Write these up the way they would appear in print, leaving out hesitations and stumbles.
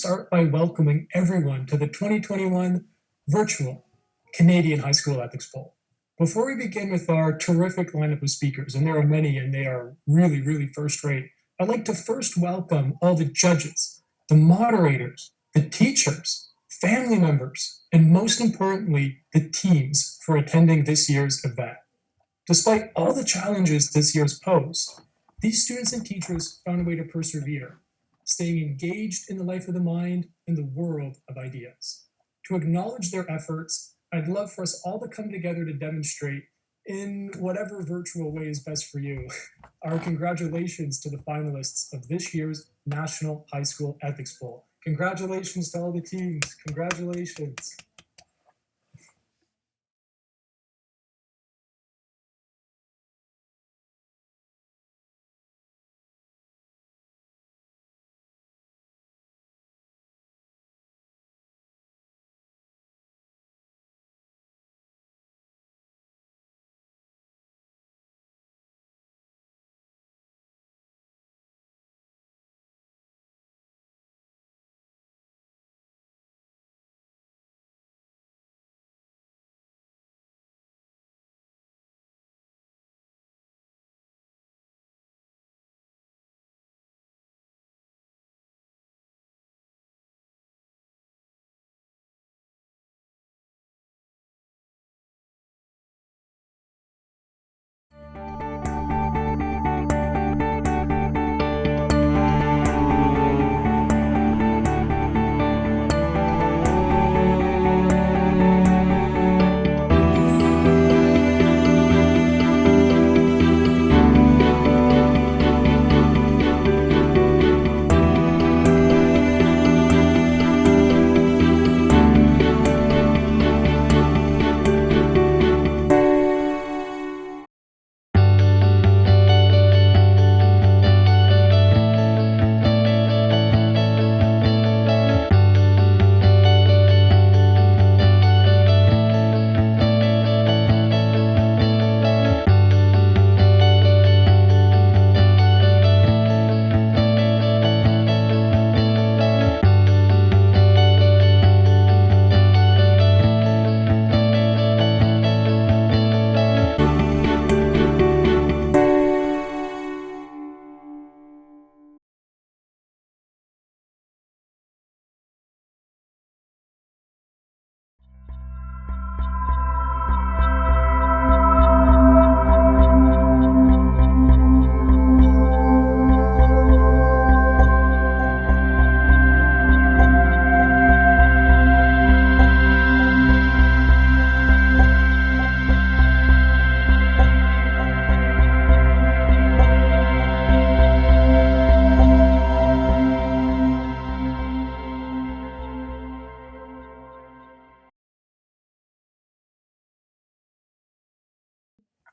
start by welcoming everyone to the 2021 virtual Canadian High School Ethics Poll. Before we begin with our terrific lineup of speakers, and there are many and they are really, really first rate, I'd like to first welcome all the judges, the moderators, the teachers, family members, and most importantly, the teams for attending this year's event. Despite all the challenges this year's posed, these students and teachers found a way to persevere, staying engaged in the life of the mind and the world of ideas. To acknowledge their efforts, I'd love for us all to come together to demonstrate, in whatever virtual way is best for you, our congratulations to the finalists of this year's National High School Ethics Poll. Congratulations to all the teams. Congratulations.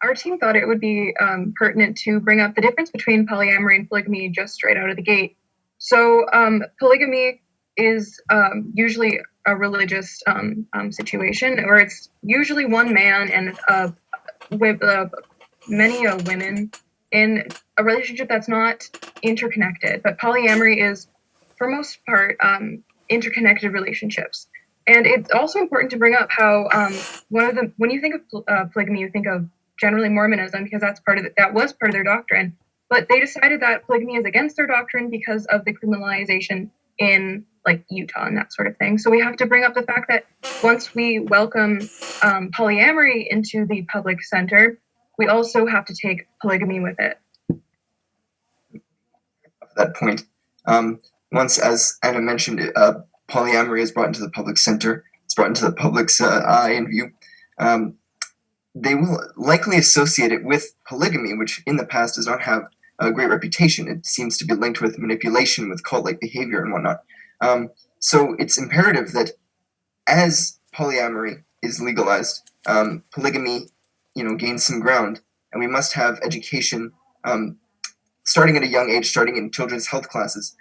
Our team thought it would be pertinent to bring up the difference between polyamory and polygamy just straight out of the gate. So polygamy is usually a religious situation where it's usually one man and with many women in a relationship that's not interconnected. But polyamory is, for most part, interconnected relationships. And it's also important to bring up how when you think of polygamy, you think of generally Mormonism, because that was part of their doctrine. But they decided that polygamy is against their doctrine because of the criminalization in like Utah and that sort of thing. So we have to bring up the fact that once we welcome polyamory into the public center, we also have to take polygamy with it. That point, once, as Anna mentioned, polyamory is brought into the public center, it's brought into the public's eye and view. They will likely associate it with polygamy, which in the past does not have a great reputation. It seems to be linked with manipulation, with cult-like behavior and whatnot. So it's imperative that as polyamory is legalized, polygamy, gains some ground, and we must have education starting at a young age, starting in children's health classes,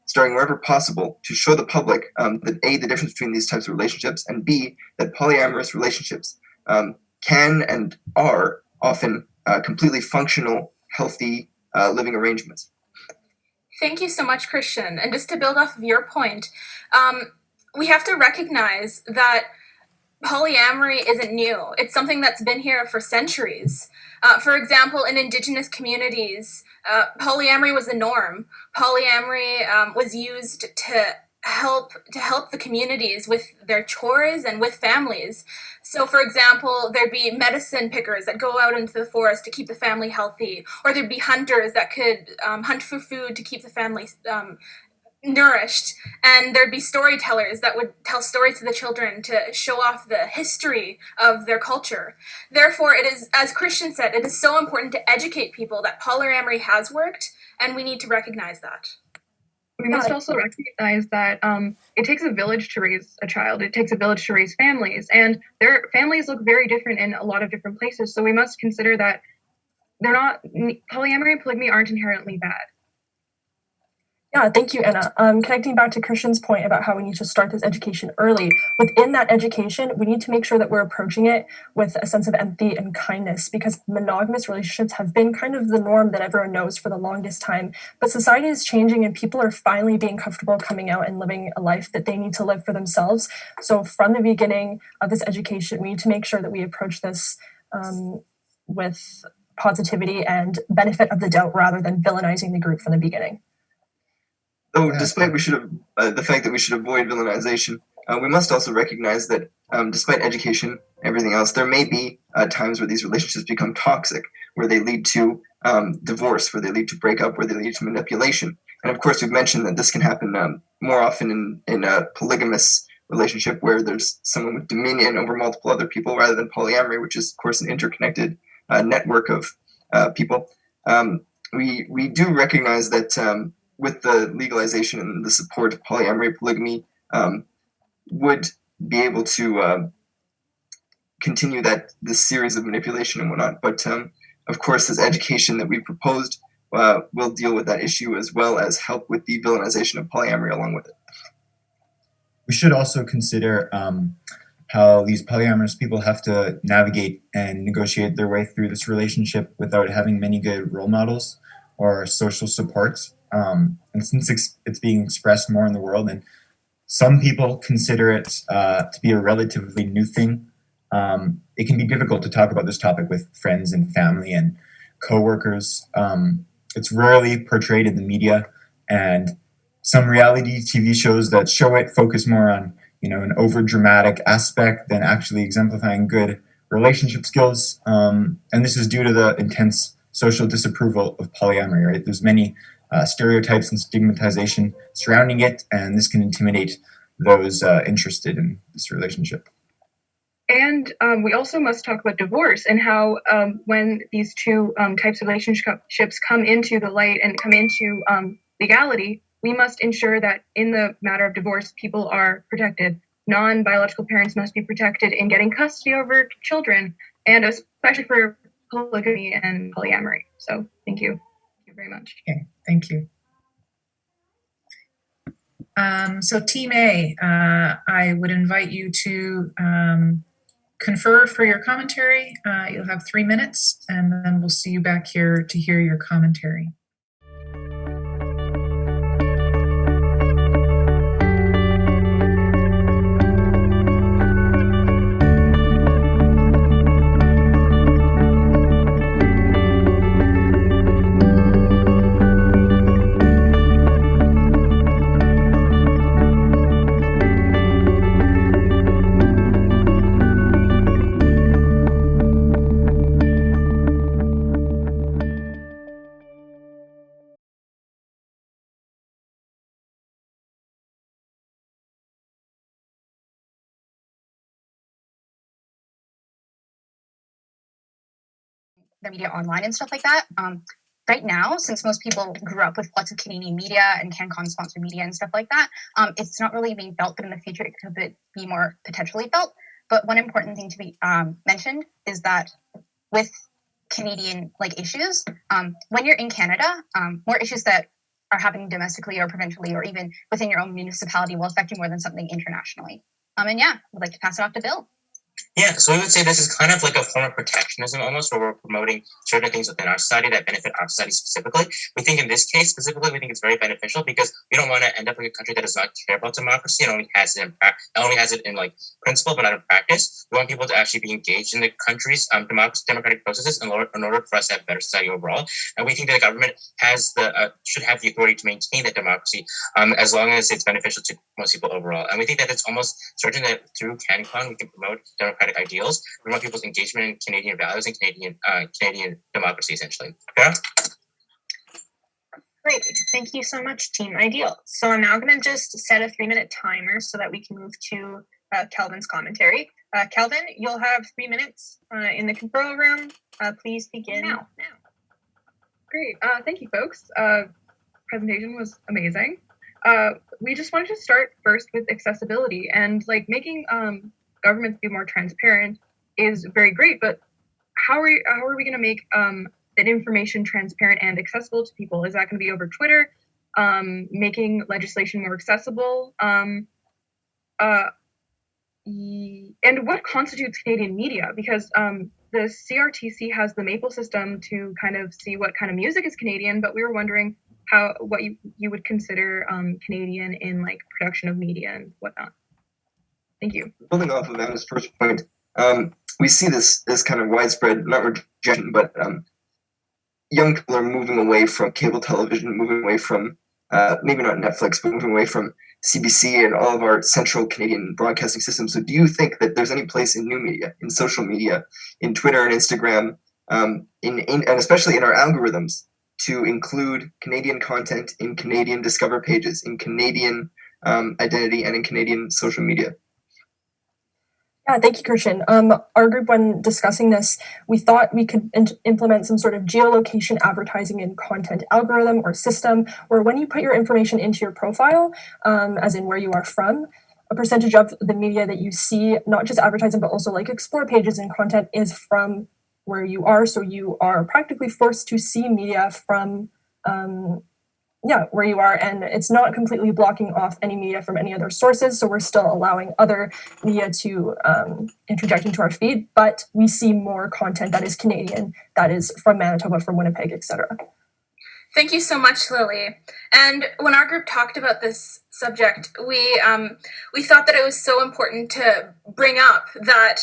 starting wherever possible, to show the public that A, the difference between these types of relationships, and B, that polyamorous relationships can and are often completely functional, healthy living arrangements. Thank you so much, Christian. And just to build off of your point, we have to recognize that polyamory isn't new. It's something that's been here for centuries. For example, in Indigenous communities, polyamory was the norm. Polyamory was used to help the communities with their chores and with families. So, for example, there'd be medicine pickers that go out into the forest to keep the family healthy, or there'd be hunters that could hunt for food to keep the family nourished, and there'd be storytellers that would tell stories to the children to show off the history of their culture. Therefore, it is, as Christian said, it is so important to educate people that polyamory has worked, and we need to recognize that. We must also recognize that it takes a village to raise a child. It takes a village to raise families, and their families look very different in a lot of different places. So we must consider that polyamory and polygamy aren't inherently bad. Yeah, thank you, Anna. Connecting back to Christian's point about how we need to start this education early, within that education, we need to make sure that we're approaching it with a sense of empathy and kindness, because monogamous relationships have been kind of the norm that everyone knows for the longest time. But society is changing and people are finally being comfortable coming out and living a life that they need to live for themselves. So from the beginning of this education, we need to make sure that we approach this with positivity and benefit of the doubt rather than villainizing the group from the beginning. Though, despite the fact that we should avoid villainization, we must also recognize that despite education and everything else, there may be times where these relationships become toxic, where they lead to divorce, where they lead to breakup, where they lead to manipulation. And of course, we've mentioned that this can happen more often in a polygamous relationship where there's someone with dominion over multiple other people rather than polyamory, which is, of course, an interconnected network of people. We do recognize that with the legalization and the support of polyamory, polygamy would be able to continue this series of manipulation and whatnot. But of course, this education that we proposed will deal with that issue as well as help with the villainization of polyamory along with it. We should also consider how these polyamorous people have to navigate and negotiate their way through this relationship without having many good role models or social supports. And since it's being expressed more in the world, and some people consider it to be a relatively new thing, it can be difficult to talk about this topic with friends and family and coworkers. It's rarely portrayed in the media, and some reality TV shows that show it focus more on an over dramatic aspect than actually exemplifying good relationship skills. And this is due to the intense social disapproval of polyamory, right? There's many stereotypes and stigmatization surrounding it, and this can intimidate those interested in this relationship. And we also must talk about divorce and how when these two types of relationships come into the light and come into legality, we must ensure that in the matter of divorce, people are protected. Non-biological parents must be protected in getting custody over children, and especially for polygamy and polyamory. So thank you. Thank you very much. Okay, thank you. So Team A, I would invite you to confer for your commentary. You'll have 3 minutes, and then we'll see you back here to hear your commentary. The media online and stuff like that. Right now, since most people grew up with lots of Canadian media and CanCon sponsored media and stuff like that, it's not really being felt, but in the future it could be more potentially felt. But one important thing to be mentioned is that with Canadian issues, when you're in Canada, more issues that are happening domestically or provincially or even within your own municipality will affect you more than something internationally. And yeah, I'd like to pass it off to Bill. Yeah, so we would say this is kind of like a form of protectionism almost, where we're promoting certain things within our society that benefit our society specifically. We think in this case specifically, we think it's very beneficial because we don't want to end up like a country that does not care about democracy and only has it in like principle but not in practice. We want people to actually be engaged in the country's democratic processes in order for us to have a better society overall. And we think that the government has should have the authority to maintain that democracy as long as it's beneficial to most people overall. And we think that it's almost certain that through CanCon we can promote democratic ideals. We want people's engagement in Canadian values and Canadian democracy, essentially. Yeah? Great. Thank you so much, Team Ideal. So I'm now going to just set a 3-minute timer so that we can move to Kelvin's commentary. Kelvin, you'll have 3 minutes in the control room. Please begin now. Great. Thank you, folks. Presentation was amazing. We just wanted to start first with accessibility, and like making governments be more transparent is very great, but how are we going to make that information transparent and accessible to people? Is that going to be over Twitter, making legislation more accessible? And what constitutes Canadian media? Because the CRTC has the Maple system to kind of see what kind of music is Canadian, but we were wondering what you would consider Canadian in like production of media and whatnot. Thank you. Building off of Anna's first point, we see this kind of widespread, not rejection, but young people are moving away from cable television, moving away from maybe not Netflix, but moving away from CBC and all of our central Canadian broadcasting systems. So do you think that there's any place in new media, in social media, in Twitter and Instagram, and especially in our algorithms, to include Canadian content in Canadian Discover pages, in Canadian identity, and in Canadian social media? Yeah, thank you, Christian. Our group, when discussing this, we thought we could implement some sort of geolocation advertising and content algorithm or system where when you put your information into your profile, as in where you are from, a percentage of the media that you see, not just advertising, but also like explore pages and content, is from where you are. So you are practically forced to see media from where you are, and it's not completely blocking off any media from any other sources, so we're still allowing other media to interject into our feed, but we see more content that is Canadian, that is from Manitoba, from Winnipeg, etc. Thank you so much, Lily. And when our group talked about this subject, we thought that it was so important to bring up that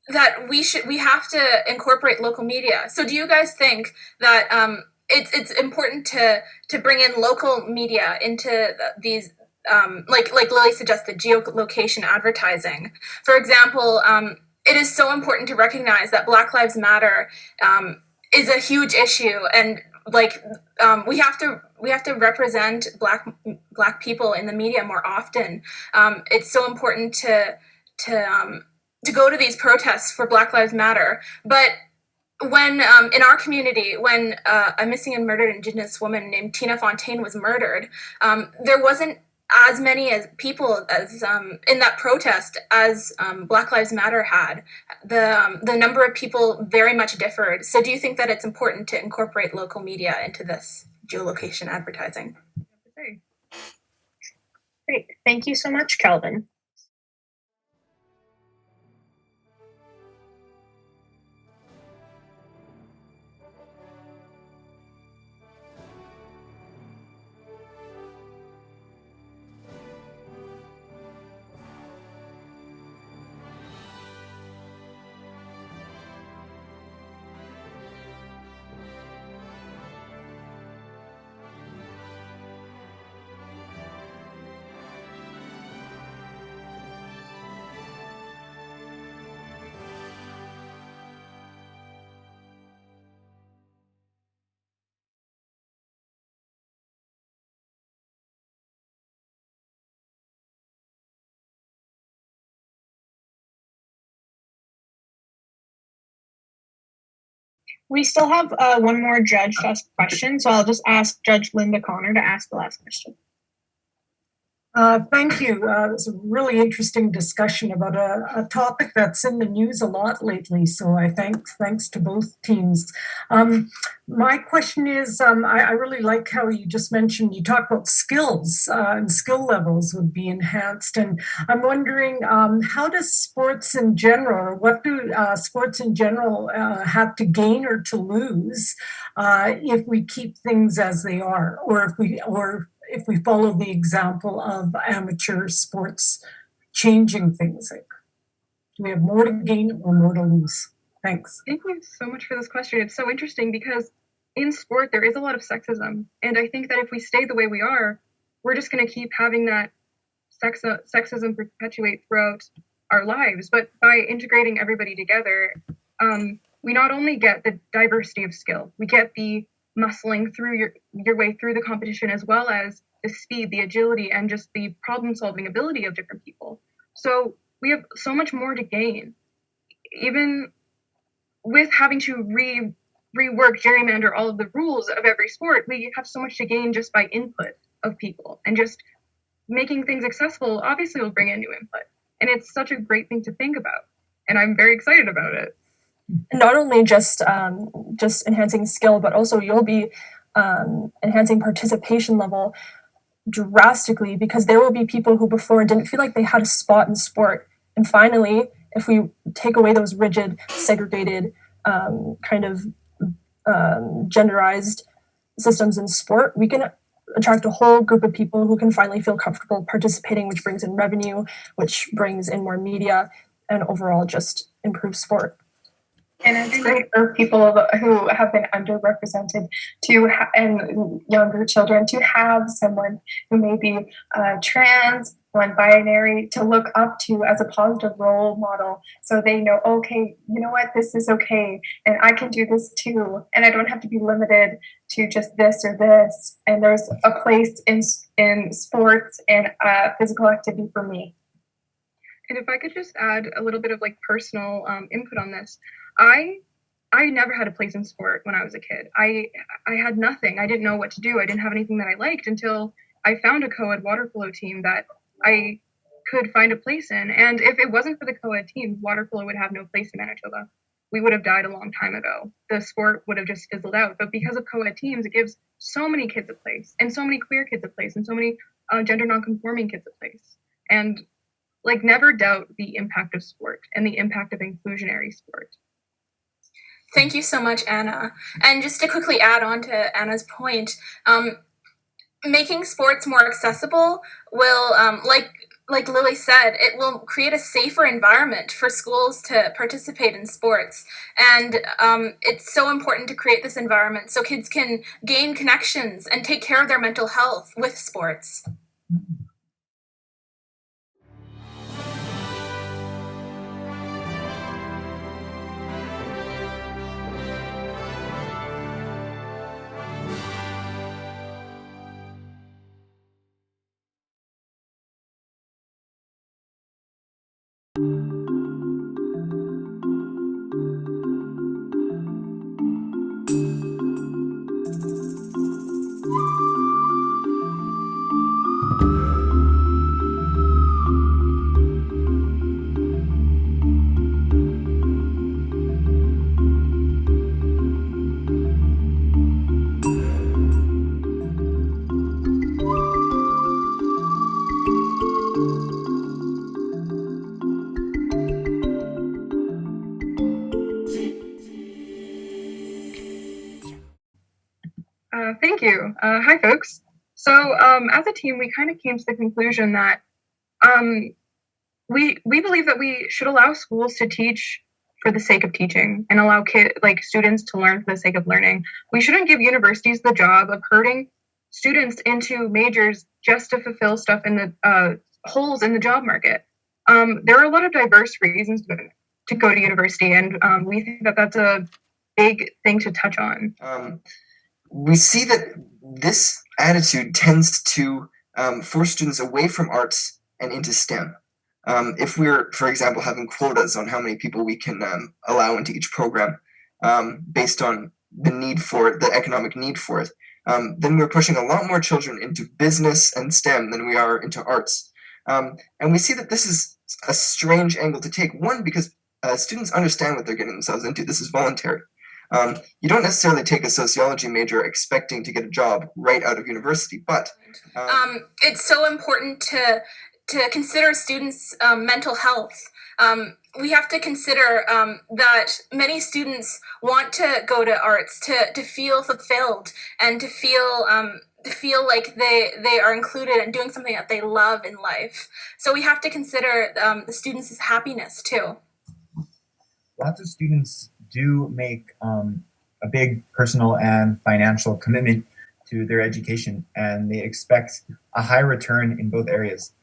that we have to incorporate local media. So do you guys think that it's important to bring in local media into these, like Lily suggested, geolocation advertising? For example, it is so important to recognize that Black Lives Matter is a huge issue, and we have to represent Black people in the media more often. It's so important to go to these protests for Black Lives Matter, but when in our community, when a missing and murdered Indigenous woman named Tina Fontaine was murdered, there wasn't as many people as in that protest as Black Lives Matter had. The number of people very much differed. So do you think that it's important to incorporate local media into this geolocation advertising? Great. Thank you so much, Kelvin. We still have one more judge to ask a question, so I'll just ask Judge Linda Connor to ask the last question. Thank you. It's a really interesting discussion about a topic that's in the news a lot lately. So I thanks to both teams. My question is, I really like how you just mentioned, you talk about skills and skill levels would be enhanced. And I'm wondering, how does sports in general, or what do sports in general have to gain or to lose if we keep things as they are, or if we follow the example of amateur sports changing things? Like, do we have more to gain or more to lose? Thanks. Thank you so much for this question. It's so interesting because in sport, there is a lot of sexism. And I think that if we stay the way we are, we're just going to keep having that sexism perpetuate throughout our lives. But by integrating everybody together, we not only get the diversity of skill, we get the muscling through your way through the competition, as well as the speed, the agility, and just the problem solving ability of different people. So we have so much more to gain. Even with having to rework, gerrymander all of the rules of every sport, we have so much to gain just by input of people, and just making things accessible obviously will bring in new input. And it's such a great thing to think about. And I'm very excited about it. Not only just enhancing skill, but also you'll be enhancing participation level drastically, because there will be people who before didn't feel like they had a spot in sport. And finally, if we take away those rigid, segregated, kind of genderized systems in sport, we can attract a whole group of people who can finally feel comfortable participating, which brings in revenue, which brings in more media, and overall just improves sport. And it's great for people who have been underrepresented and younger children to have someone who may be trans, non-binary, to look up to as a positive role model. So they know, okay, you know what, this is okay, and I can do this too. And I don't have to be limited to just this or this. And there's a place in sports and physical activity for me. And if I could just add a little bit of like personal input on this. I never had a place in sport when I was a kid. I had nothing. I didn't know what to do. I didn't have anything that I liked until I found a co-ed water polo team that I could find a place in. And if it wasn't for the co-ed teams, water polo would have no place in Manitoba. We would have died a long time ago. The sport would have just fizzled out. But because of co-ed teams, it gives so many kids a place, and so many queer kids a place, and so many gender non-conforming kids a place. And like, never doubt the impact of sport and the impact of inclusionary sport. Thank you so much, Anna. And just to quickly add on to Anna's point, making sports more accessible will, like Lily said, it will create a safer environment for schools to participate in sports. And it's so important to create this environment so kids can gain connections and take care of their mental health with sports. Thank you. Hi, folks. So as a team, we kind of came to the conclusion that we believe that we should allow schools to teach for the sake of teaching and allow students to learn for the sake of learning. We shouldn't give universities the job of herding students into majors just to fulfill stuff in the holes in the job market. There are a lot of diverse reasons to go to university, and we think that that's a big thing to touch on. We see that this attitude tends to force students away from arts and into STEM. If we're, for example, having quotas on how many people we can allow into each program based on the need for it, the economic need for it, then we're pushing a lot more children into business and STEM than we are into arts. And we see that this is a strange angle to take. One, because students understand what they're getting themselves into. This is voluntary. You don't necessarily take a sociology major expecting to get a job right out of university, but it's so important to consider students' mental health. We have to consider that many students want to go to arts to feel fulfilled and to feel like they are included and doing something that they love in life. So we have to consider the students' happiness too. Lots of students do make a big personal and financial commitment to their education, and they expect a high return in both areas.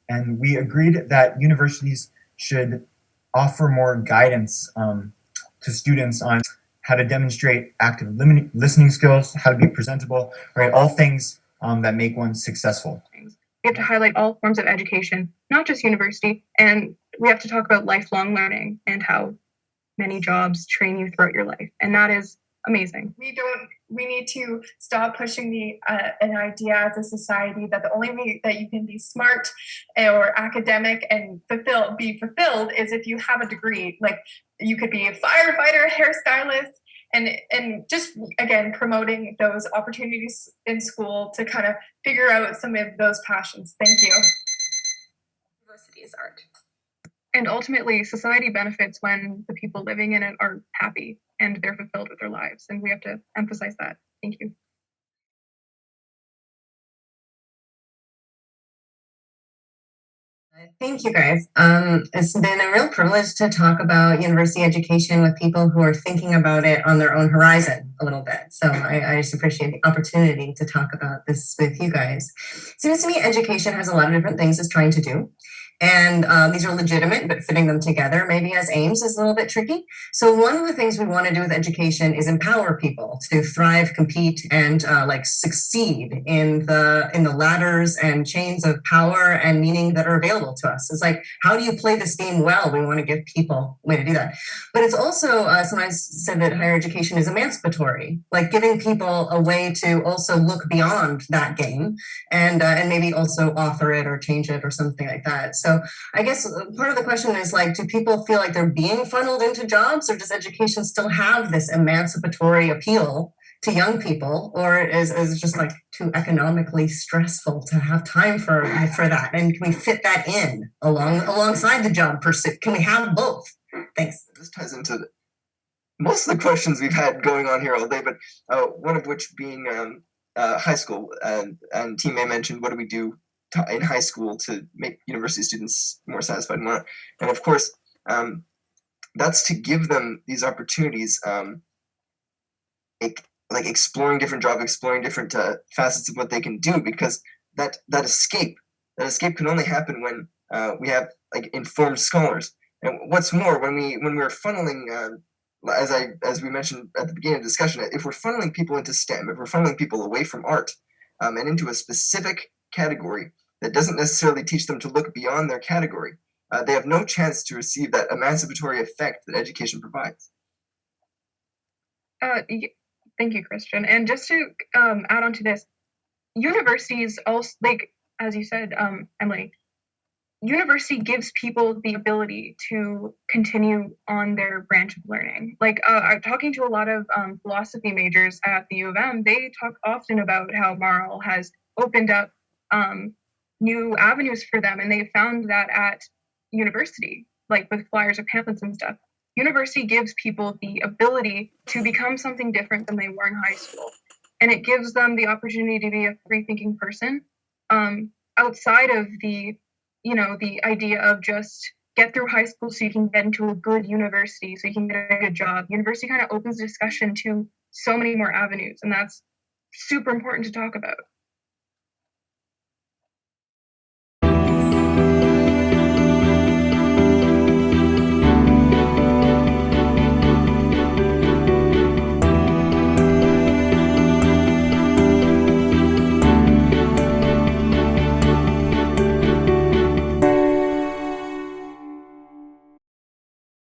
And we agreed that universities should offer more guidance to students on how to demonstrate active listening skills, how to be presentable, right? All things that make one successful. We have to highlight all forms of education, not just university, and we have to talk about lifelong learning and how many jobs train you throughout your life, and that is amazing. We need to stop pushing an idea as a society that the only way that you can be smart or academic and be fulfilled is if you have a degree. Like, you could be a firefighter, hairstylist, and just, again, promoting those opportunities in school to kind of figure out some of those passions. Thank you. Diversity is art. And ultimately, society benefits when the people living in it are happy and they're fulfilled with their lives. And we have to emphasize that. Thank you. Thank you, guys. It's been a real privilege to talk about university education with people who are thinking about it on their own horizon a little bit. So I just appreciate the opportunity to talk about this with you guys. It seems to me education has a lot of different things it's trying to do. And these are legitimate, but fitting them together maybe as aims is a little bit tricky. So one of the things we want to do with education is empower people to thrive, compete, and succeed in the ladders and chains of power and meaning that are available to us. It's like, how do you play this game well? We want to give people a way to do that. But it's also sometimes said that higher education is emancipatory, like giving people a way to also look beyond that game and maybe also author it or change it or something like that. So I guess part of the question is, like, do people feel like they're being funneled into jobs, or does education still have this emancipatory appeal to young people, or is it just like too economically stressful to have time for that? And can we fit that in alongside the job pursuit? Can we have both? Thanks. This ties into most of the questions we've had going on here all day, but one of which being high school, and Team A mentioned, what do we do in high school to make university students more satisfied and more. And of course, that's to give them these opportunities, like exploring different jobs, exploring different facets of what they can do, because that escape can only happen when we have like informed scholars. And what's more, when we're funneling, as we mentioned at the beginning of the discussion, if we're funneling people into STEM, if we're funneling people away from art and into a specific category that doesn't necessarily teach them to look beyond their category, they have no chance to receive that emancipatory effect that education provides. Thank you, Christian. And just to add on to this, universities also, like, as you said, Emily, university gives people the ability to continue on their branch of learning. Like, I'm talking to a lot of philosophy majors at the U of M. They talk often about how Marl has opened up new avenues for them, and they found that at university, like with flyers or pamphlets and stuff. University gives people the ability to become something different than they were in high school, and it gives them the opportunity to be a free-thinking person outside of the idea of just get through high school so you can get into a good university, so you can get a good job. University kind of opens discussion to so many more avenues, and that's super important to talk about.